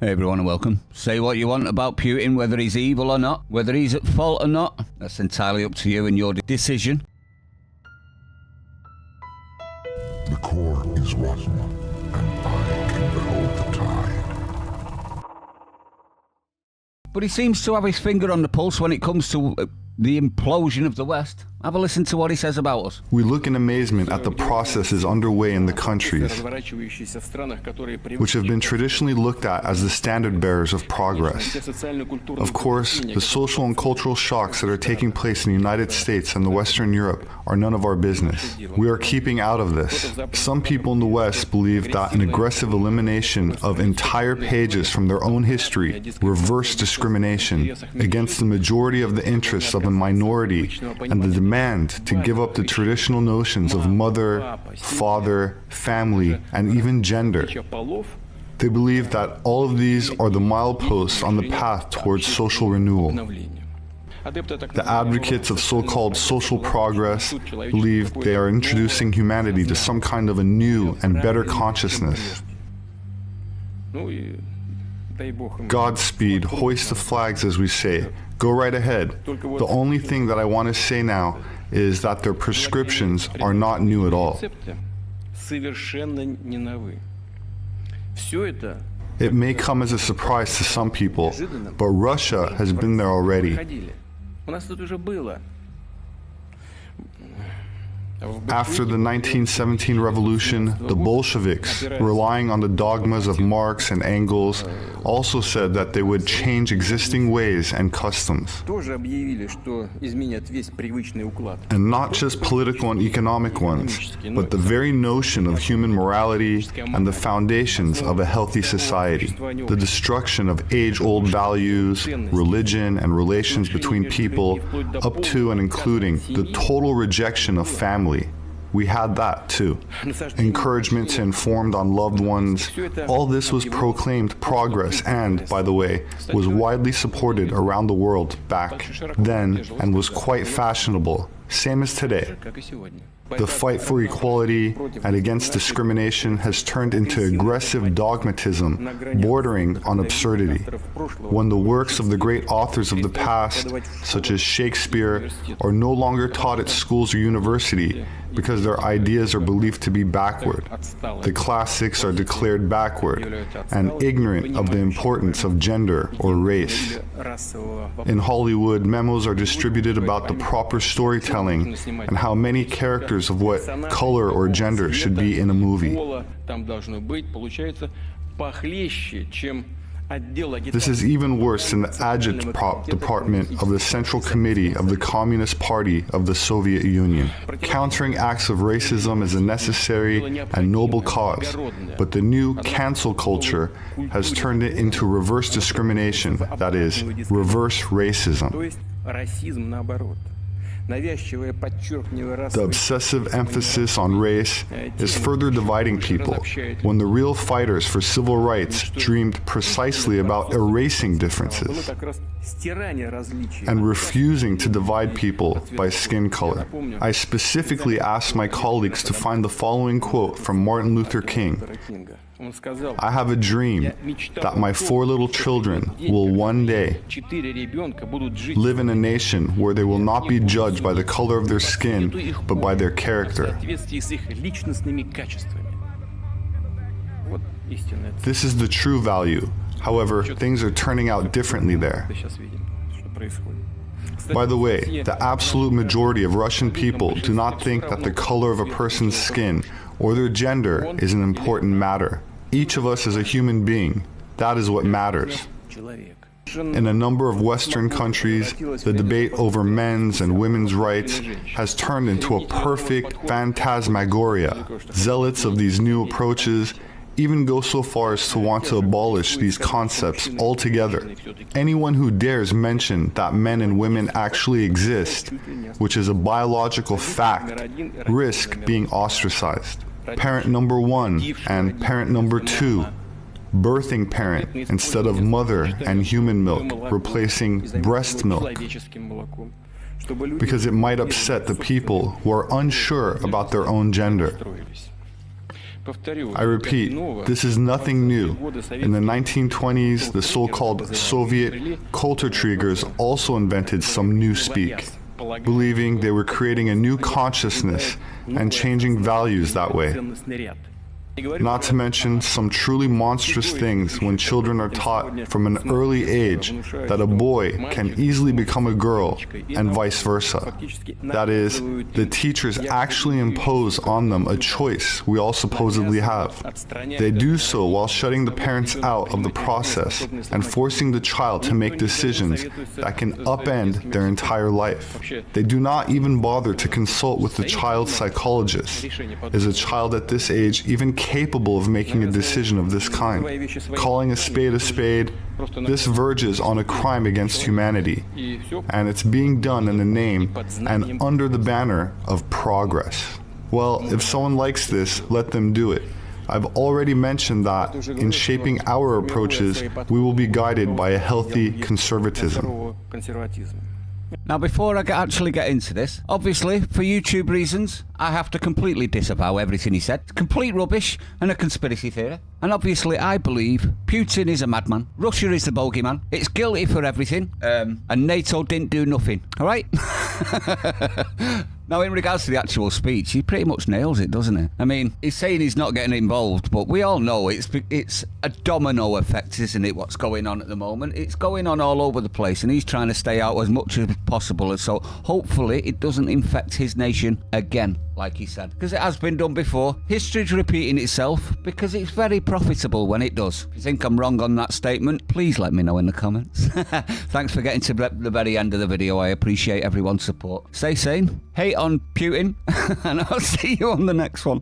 Hey everyone and welcome. Say what you want about Putin, whether he's evil or not, whether he's at fault or not, that's entirely up to you and your decision. The core is one, and I can behold the tide. But he seems to have his finger on the pulse when it comes to the implosion of the West. Have a listen to what he says about us. We look in amazement at the processes underway in the countries which have been traditionally looked at as the standard bearers of progress. Of course, the social and cultural shocks that are taking place in the United States and Western Europe are none of our business. We are keeping out of this. Some people in the West believe that an aggressive elimination of entire pages from their own history, reverse discrimination against the majority of the interests of a minority, and the demand to give up the traditional notions of mother, father, family, and even gender. They believe that all of these are the mileposts on the path towards social renewal. The advocates of so-called social progress believe they are introducing humanity to some kind of a new and better consciousness. Godspeed, hoist the flags, as we say. Go right ahead. The only thing that I want to say now is that their prescriptions are not new at all. It may come as a surprise to some people, but Russia has been there already. After the 1917 revolution, the Bolsheviks, relying on the dogmas of Marx and Engels, also said that they would change existing ways and customs. And not just political and economic ones, but the very notion of human morality and the foundations of a healthy society. The destruction of age-old values, religion, and relations between people, up to and including the total rejection of family. We had that too. Encouragement to inform on loved ones. All this was proclaimed progress and, by the way, was widely supported around the world back then and was quite fashionable, same as today. The fight for equality and against discrimination has turned into aggressive dogmatism bordering on absurdity. When the works of the great authors of the past, such as Shakespeare, are no longer taught at schools or university because their ideas are believed to be backward. The classics are declared backward and ignorant of the importance of gender or race. In Hollywood, memos are distributed about the proper storytelling and how many characters of what color or gender should be in a movie. This is even worse in the agitprop department of the Central Committee of the Communist Party of the Soviet Union. Countering acts of racism is a necessary and noble cause, but the new cancel culture has turned it into reverse discrimination, that is, reverse racism. The obsessive emphasis on race is further dividing people, when the real fighters for civil rights dreamed precisely about erasing differences and refusing to divide people by skin color. I specifically asked my colleagues to find the following quote from Martin Luther King. I have a dream that my 4 little children will one day live in a nation where they will not be judged by the color of their skin, but by their character. This is the true value. However, things are turning out differently there. By the way, the absolute majority of Russian people do not think that the color of a person's skin or their gender is an important matter. Each of us is a human being. That is what matters. In a number of Western countries, the debate over men's and women's rights has turned into a perfect phantasmagoria. Zealots of these new approaches even go so far as to want to abolish these concepts altogether. Anyone who dares mention that men and women actually exist, which is a biological fact, risk being ostracized. Parent number 1 and parent number 2, birthing parent instead of mother and human milk, replacing breast milk, because it might upset the people who are unsure about their own gender. I repeat, this is nothing new. In the 1920s, the so-called Soviet culture triggers also invented some new speak, believing they were creating a new consciousness and changing values that way. Not to mention some truly monstrous things when children are taught from an early age that a boy can easily become a girl and vice versa. That is, the teachers actually impose on them a choice we all supposedly have. They do so while shutting the parents out of the process and forcing the child to make decisions that can upend their entire life. They do not even bother to consult with the child's psychologist. Is a child at this age even capable of making a decision of this kind? Calling a spade, this verges on a crime against humanity, and it's being done in the name and under the banner of progress. Well, if someone likes this, let them do it. I've already mentioned that in shaping our approaches, we will be guided by a healthy conservatism. Now, before I actually get into this, obviously, for YouTube reasons, I have to completely disavow everything he said. It's complete rubbish and a conspiracy theory. And obviously, I believe Putin is a madman. Russia is the bogeyman. It's guilty for everything. And NATO didn't do nothing. All right? Now, in regards to the actual speech, he pretty much nails it, doesn't he? I mean, he's saying he's not getting involved, but we all know it's a domino effect, isn't it, what's going on at the moment? It's going on all over the place, and he's trying to stay out as much as possible, so hopefully it doesn't infect his nation again, like he said. Because it has been done before. History's repeating itself, because it's very profitable when it does. If you think I'm wrong on that statement, please let me know in the comments. Thanks for getting to the very end of the video. I appreciate everyone's support. Stay sane. Hate on Putin, and I'll see you on the next one.